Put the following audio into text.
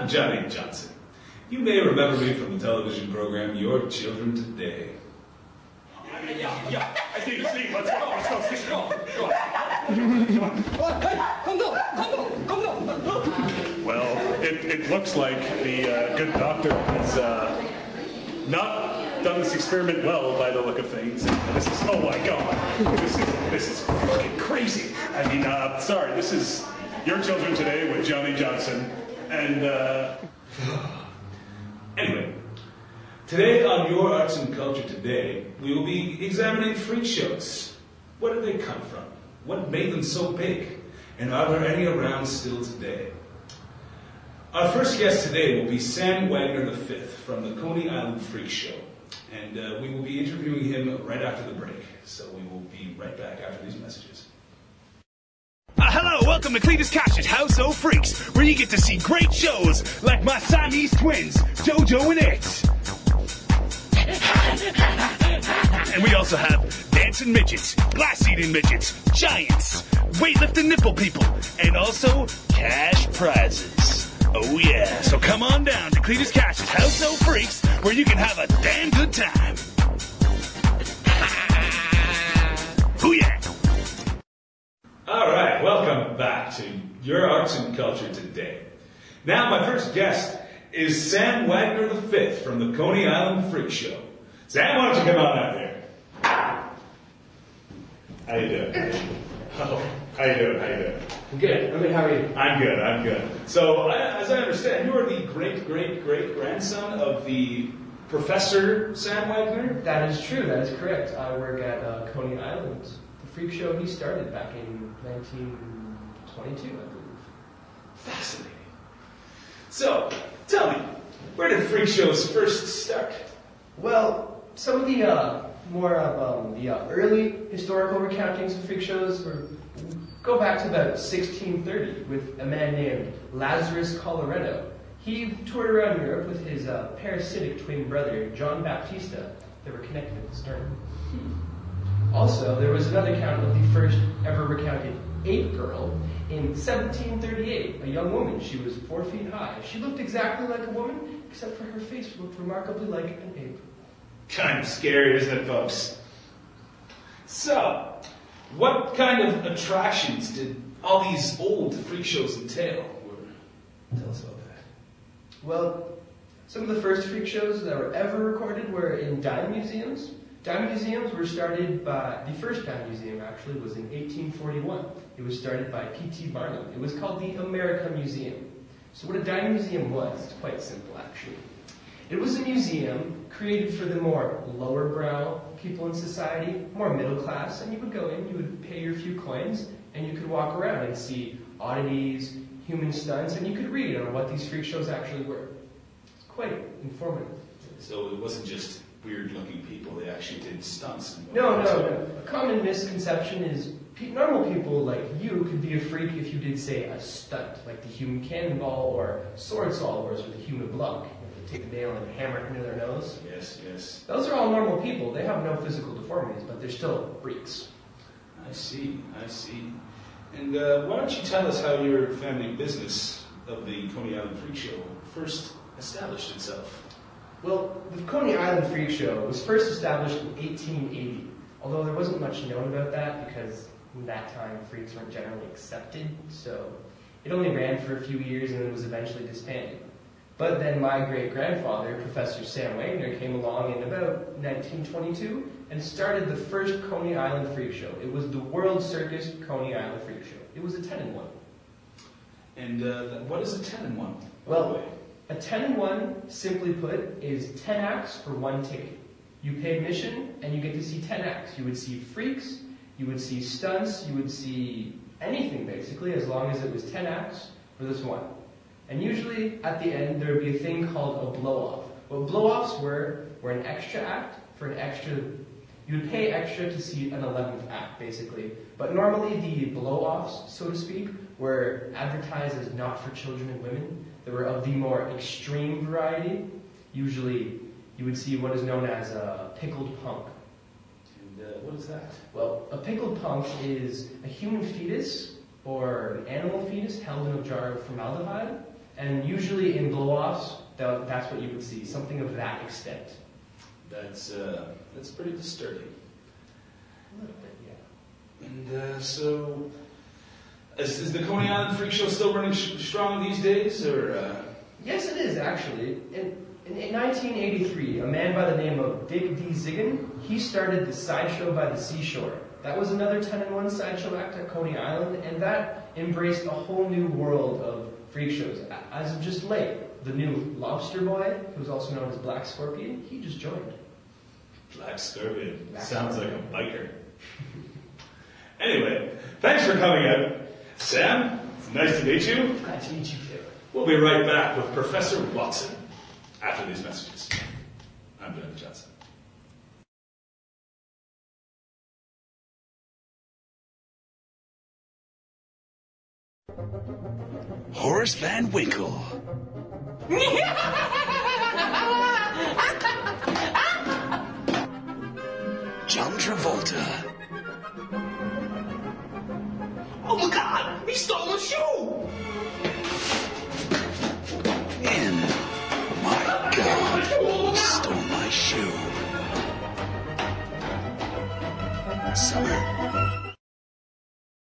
I'm Johnny Johnson. You may remember me from the television program Your Children Today. Yeah. Steve, let's go. Steve, go on. Well, it looks like the good doctor has not done this experiment well by the look of things. This is, oh my God, this is fucking crazy. I mean, sorry, this is Your Children Today with Johnny Johnson, and Anyway, today on Your Arts and Culture Today, we will be examining freak shows. Where did they come from? What made them so big? And are there any around still today? Our first guest today will be Sam Wagner V from the Coney Island Freak Show. And we will be interviewing him right after the break. So we will be right back after these messages. Hello, welcome to Cletus Koch's House of Freaks, where you get to see great shows like my Siamese twins, JoJo and It. And we also have dancing midgets, glass-eating midgets, giants, weightlifting nipple people, and also cash prizes. Oh yeah, so come on down to Cletus Koch's House of Freaks, where you can have a damn good time. Oh yeah. All right, welcome back to Your Arts and Culture Today. Now, my first guest is Sam Wagner V from the Coney Island Freak Show. Sam, why don't you come on out here? How you doing? Oh, how you doing? Good. I mean, how are you? I'm good. So, as I understand, you are the great-grandson of the Professor Sam Wagner? That is true. That is correct. I work at Coney Island. The freak show he started back in 1922, I believe. Fascinating. So, tell me, where did freak shows first start? Well, some of the more of the early historical recountings of freak shows go back to about 1630 with a man named Lazarus Coloretto. He toured around Europe with his parasitic twin brother, John Baptista. They were connected at the stern. Also, there was another account of the first ever recounted ape girl in 1738, a young woman. She was 4 feet high. She looked exactly like a woman, except for her face looked remarkably like an ape. Kind of scary, isn't it, folks? So, what kind of attractions did all these old freak shows entail? Tell us about that. Well, some of the first freak shows that were ever recorded were in dime museums. Dime museums were started by, the first dime museum actually was in 1841. It was started by P.T. Barnum. It was called the America Museum. So what a dime museum was, it's quite simple actually. It was a museum created for the more lower brow people in society, more middle class, and you would go in, you would pay your few coins, and you could walk around and see oddities, human stunts, and you could read on what these freak shows actually were. It's quite informative. So it wasn't just weird-looking people, they actually did stunts. No. A common misconception is normal people like you could be a freak if you did, say, a stunt, like the human cannonball or sword solvers or the human block. Take a nail and hammer it into their nose. Yes. Those are all normal people. They have no physical deformities, but they're still freaks. I see. And why don't you tell us how your family business of the Coney Island Freak Show first established itself? Well, the Coney Island Freak Show was first established in 1880, although there wasn't much known about that because in that time freaks weren't generally accepted, so it only ran for a few years and then was eventually disbanded. But then my great-grandfather, Professor Sam Wagner, came along in about 1922 and started the first Coney Island Freak Show. It was the World Circus Coney Island Freak Show. It was a 10-in-1. And what is a 10-in-1? Well, a 10-in-1, simply put, is 10 acts for one ticket. You pay admission and you get to see 10 acts. You would see freaks, you would see stunts, you would see anything basically, as long as it was 10 acts for this one. And usually, at the end, there would be a thing called a blow-off. What blow-offs were an extra act for an extra... You would pay extra to see an 11th act, basically. But normally, the blow-offs, so to speak, were advertised as not for children and women. They were of the more extreme variety. Usually, you would see what is known as a pickled punk. And what is that? Well, a pickled punk is a human fetus or an animal fetus held in a jar of formaldehyde. And usually in blow-offs, that's what you would see, something of that extent. That's pretty disturbing. A little bit, yeah. And so, is the Coney Island Freak Show still running strong these days, or? Yes, it is, actually. In 1983, a man by the name of Big D. Ziggin, he started the Sideshow by the Seashore. That was another 10-in-1 sideshow act at Coney Island, and that embraced a whole new world of freak shows. As of just late, the new Lobster Boy, who's also known as Black Scorpion, he just joined. Black Scorpion. Sounds like a biker. Anyway, thanks for coming out. Sam, it's nice to meet you. Glad to meet you too. We'll be right back with Professor Watson after these messages. I'm Dominic Johnson. Horace Van Winkle. John Travolta. Oh my God! He stole a shoe!